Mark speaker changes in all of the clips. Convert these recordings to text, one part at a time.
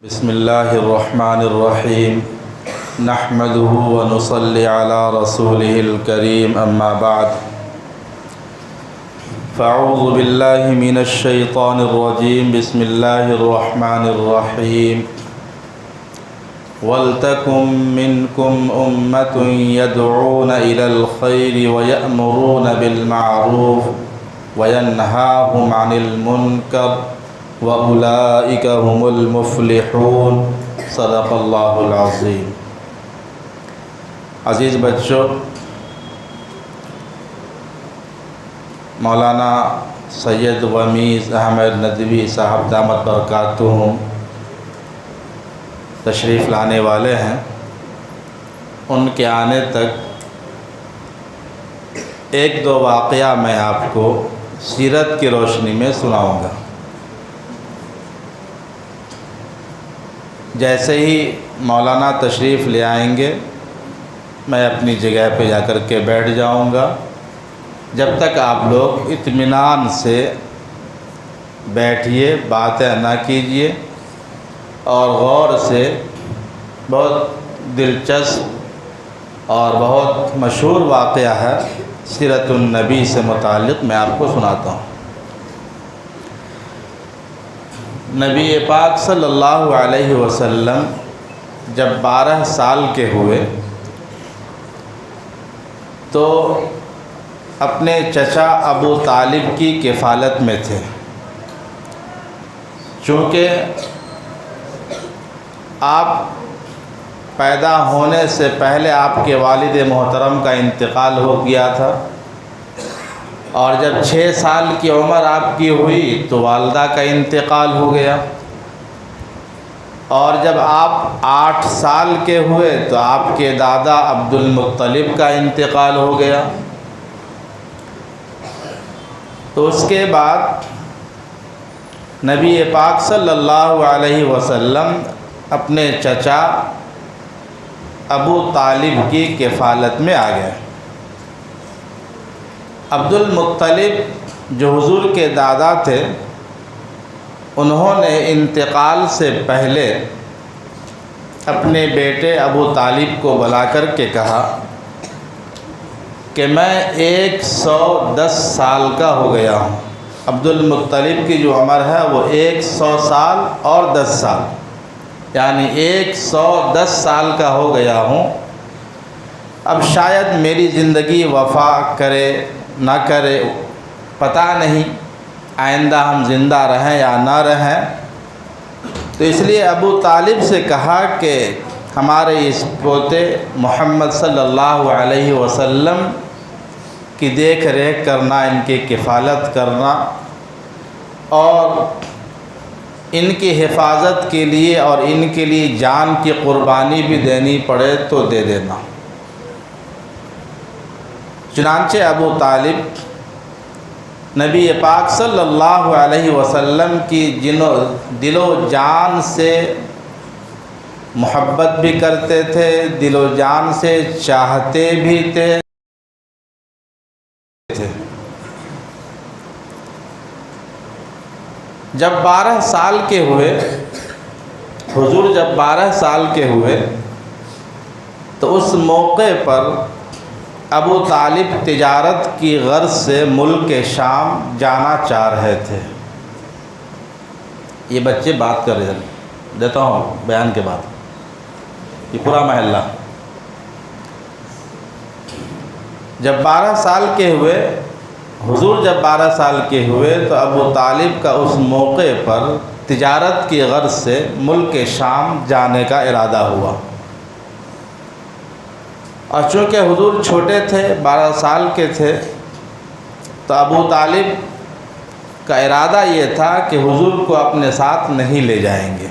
Speaker 1: بسم اللہ الرحمن الرحیم نحمده ونصلی علی رسولہ الکریم اما بعد فاعوذ باللہ من الشیطان الرجیم بسم اللہ الرحمن الرحیم وَلْتَكُمْ مِنْكُمْ أُمَّةٌ يَدْعُونَ إِلَى الْخَيْرِ وَيَأْمُرُونَ بِالْمَعْرُوفِ وَيَنْهَاهُمْ عَنِ الْمُنْكَرِ وَأُولَئِكَ هُمُ الْمُفْلِحُونَ صدق اللہ العظیم۔ عزیز بچوں، مولانا سید ومیز احمد ندوی صاحب دامت برکاتہم تشریف لانے والے ہیں۔ ان کے آنے تک ایک دو واقعہ میں آپ کو سیرت کی روشنی میں سناؤں گا۔ جیسے ہی مولانا تشریف لے آئیں گے میں اپنی جگہ پہ جا کر کے بیٹھ جاؤں گا، جب تک آپ لوگ اطمینان سے بیٹھیے، باتیں نہ کیجیے اور غور سے بہت دلچسپ اور بہت مشہور واقعہ ہے سیرت النبی سے متعلق میں آپ کو سناتا ہوں۔ نبی پاک صلی اللہ علیہ وسلم جب 12 سال کے ہوئے تو اپنے چچا ابو طالب کی کفالت میں تھے۔ چونکہ آپ پیدا ہونے سے پہلے آپ کے والد محترم کا انتقال ہو گیا تھا، اور جب 6 سال کی عمر آپ کی ہوئی تو والدہ کا انتقال ہو گیا، اور جب آپ 8 سال کے ہوئے تو آپ کے دادا عبد المطلب کا انتقال ہو گیا۔ تو اس کے بعد نبی پاک صلی اللہ علیہ وسلم اپنے چچا ابو طالب کی کفالت میں آ گئے۔ عبد المطلب جو حضور کے دادا تھے، انہوں نے انتقال سے پہلے اپنے بیٹے ابو طالب کو بلا کر کے کہا کہ میں 110 سال کا ہو گیا ہوں۔ عبد المطلب کی جو عمر ہے وہ 100 سال اور 10 سال، یعنی 110 سال کا ہو گیا ہوں۔ اب شاید میری زندگی وفا کرے نہ کرے، پتہ نہیں آئندہ ہم زندہ رہیں یا نہ رہیں، تو اس لیے ابو طالب سے کہا کہ ہمارے اس پوتے محمد صلی اللہ علیہ وسلم کی دیکھ ریکھ کرنا، ان کی کفالت کرنا، اور ان کی حفاظت کے لیے اور ان کے لیے جان کی قربانی بھی دینی پڑے تو دے دینا۔ چنانچہ ابو طالب نبی پاک صلی اللہ علیہ وسلم کی دل و جان سے محبت بھی کرتے تھے، دل و جان سے چاہتے بھی تھے۔ جب 12 سال کے ہوئے، حضور جب 12 سال کے ہوئے تو اس موقع پر ابو طالب تجارت کی غرض سے ملک شام جانا چاہ رہے تھے۔ یہ بچے بات کر رہے ہیں، دیتا ہوں بیان کے بعد، یہ پورا محلہ۔ جب 12 سال کے ہوئے، حضور جب 12 سال کے ہوئے تو ابو طالب کا اس موقع پر تجارت کی غرض سے ملک شام جانے کا ارادہ ہوا، اور چونکہ حضور چھوٹے تھے، 12 سال کے تھے، تو ابو طالب کا ارادہ یہ تھا کہ حضور کو اپنے ساتھ نہیں لے جائیں گے۔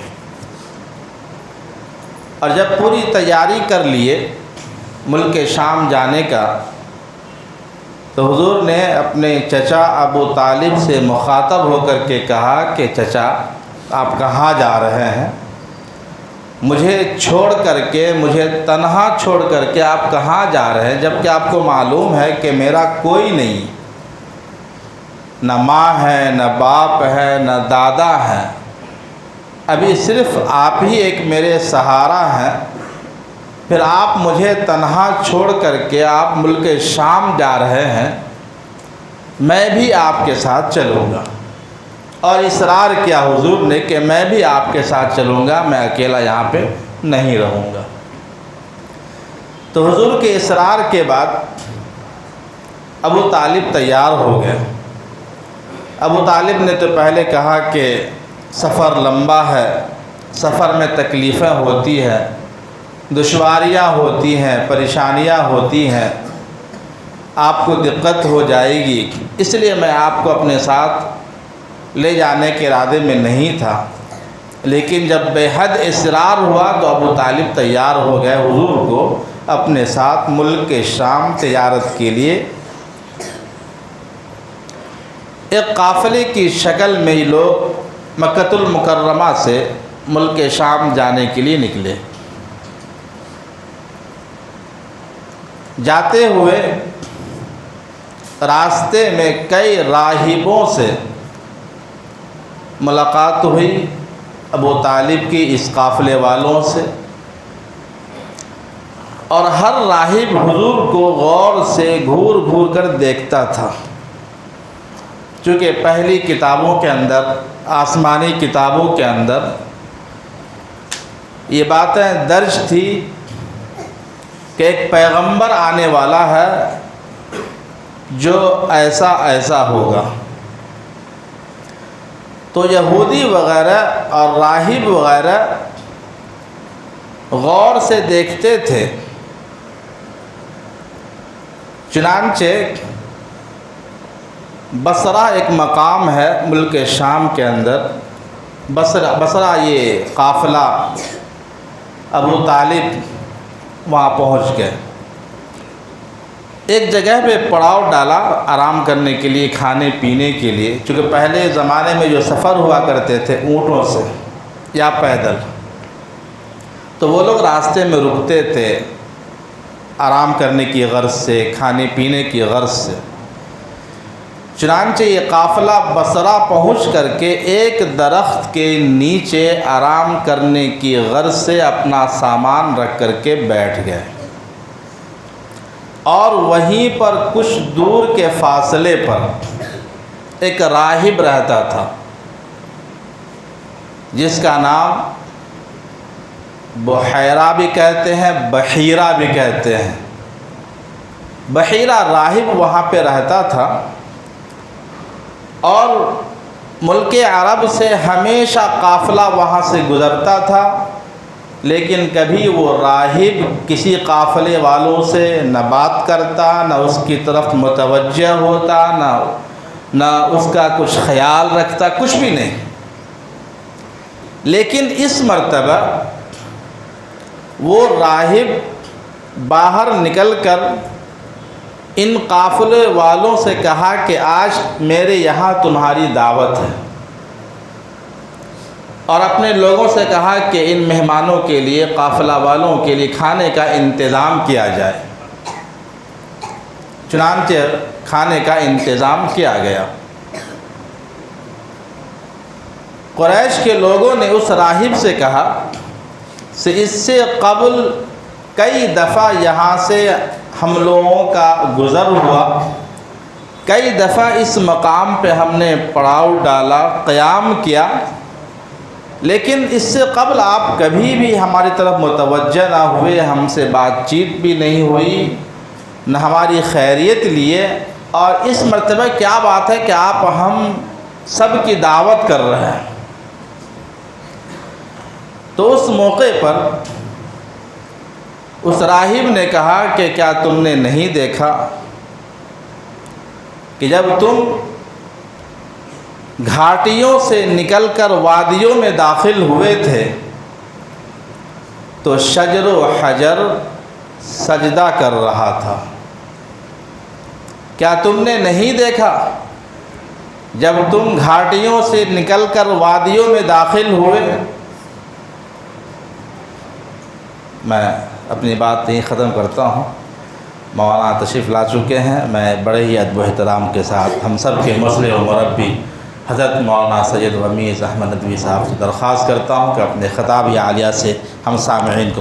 Speaker 1: اور جب پوری تیاری کر لیے ملک شام جانے کا، تو حضور نے اپنے چچا ابو طالب سے مخاطب ہو کر کے کہا کہ چچا آپ کہاں جا رہے ہیں؟ مجھے چھوڑ کر کے، مجھے تنہا چھوڑ کر کے آپ کہاں جا رہے ہیں، جبکہ آپ کو معلوم ہے کہ میرا کوئی نہیں، نہ ماں ہے، نہ باپ ہے، نہ دادا ہے، ابھی صرف آپ ہی ایک میرے سہارا ہیں، پھر آپ مجھے تنہا چھوڑ کر کے آپ ملک شام جا رہے ہیں، میں بھی آپ کے ساتھ چلوں گا۔ اور اصرار کیا حضور نے کہ میں بھی آپ کے ساتھ چلوں گا، میں اکیلا یہاں پہ نہیں رہوں گا۔ تو حضور کے اصرار کے بعد ابو طالب تیار ہو گئے۔ ابو طالب نے تو پہلے کہا کہ سفر لمبا ہے، سفر میں تکلیفیں ہوتی ہیں، دشواریاں ہوتی ہیں، پریشانیاں ہوتی ہیں، آپ کو دقت ہو جائے گی، اس لیے میں آپ کو اپنے ساتھ لے جانے کے ارادے میں نہیں تھا۔ لیکن جب بے حد اصرار ہوا تو ابو طالب تیار ہو گئے حضور کو اپنے ساتھ ملک شام تجارت کے لیے ایک قافلے کی شکل میں یہ لوگ مکۃ المکرمہ سے ملک شام جانے کے لیے نکلے۔ جاتے ہوئے راستے میں کئی راہبوں سے ملاقات ہوئی، ابو طالب کی اس قافلے والوں سے، اور ہر راہب حضور کو غور سے گھور گھور کر دیکھتا تھا، چونکہ پہلی کتابوں کے اندر، آسمانی کتابوں کے اندر یہ باتیں درج تھی کہ ایک پیغمبر آنے والا ہے جو ایسا ایسا ہوگا۔ تو یہودی وغیرہ اور راہب وغیرہ غور سے دیکھتے تھے۔ چنانچہ بصرہ ایک مقام ہے ملک شام کے اندر، بصرہ یہ قافلہ ابو طالب وہاں پہنچ گئے۔ ایک جگہ پہ پڑاؤ ڈالا آرام کرنے کے لیے، کھانے پینے کے لیے، چونکہ پہلے زمانے میں جو سفر ہوا کرتے تھے اونٹوں سے یا پیدل، تو وہ لوگ راستے میں رکتے تھے آرام کرنے کی غرض سے، کھانے پینے کی غرض سے۔ چنانچہ یہ قافلہ بصرہ پہنچ کر کے ایک درخت کے نیچے آرام کرنے کی غرض سے اپنا سامان رکھ کر کے بیٹھ گئے، اور وہیں پر کچھ دور کے فاصلے پر ایک راہب رہتا تھا جس کا نام بحیرہ بھی کہتے ہیں، بحیرہ بھی کہتے ہیں۔ بحیرہ راہب وہاں پہ رہتا تھا، اور ملک عرب سے ہمیشہ قافلہ وہاں سے گزرتا تھا، لیکن کبھی وہ راہب کسی قافلے والوں سے نہ بات کرتا، نہ اس کی طرف متوجہ ہوتا، نہ اس کا کچھ خیال رکھتا، کچھ بھی نہیں۔ لیکن اس مرتبہ وہ راہب باہر نکل کر ان قافلے والوں سے کہا کہ آج میرے یہاں تمہاری دعوت ہے، اور اپنے لوگوں سے کہا کہ ان مہمانوں کے لیے، قافلہ والوں کے لیے کھانے کا انتظام کیا جائے۔ چنانچہ کھانے کا انتظام کیا گیا۔ قریش کے لوگوں نے اس راہب سے کہا کہ اس سے قبل کئی دفعہ یہاں سے ہم لوگوں کا گزر ہوا، کئی دفعہ اس مقام پہ ہم نے پڑاؤ ڈالا، قیام کیا، لیکن اس سے قبل آپ کبھی بھی ہماری طرف متوجہ نہ ہوئے، ہم سے بات چیت بھی نہیں ہوئی، نہ ہماری خیریت لیے، اور اس مرتبہ کیا بات ہے کہ آپ ہم سب کی دعوت کر رہے ہیں۔ تو اس موقع پر اس راہب نے کہا کہ کیا تم نے نہیں دیکھا کہ جب تم گھاٹیوں سے نکل کر وادیوں میں داخل ہوئے تھے تو شجر و حجر سجدہ کر رہا تھا؟ کیا تم نے نہیں دیکھا جب تم گھاٹیوں سے نکل کر وادیوں میں داخل ہوئے؟ میں اپنی بات یہیں ختم کرتا ہوں۔ مولانا تشریف لا چکے ہیں، میں بڑے ہی ادب و احترام کے ساتھ ہم سب کے مصلح و مربی حضرت مولانا سید رمیز احمد ندوی صاحب سے درخواست کرتا ہوں کہ اپنے خطاب عالیہ سے ہم سامعین کو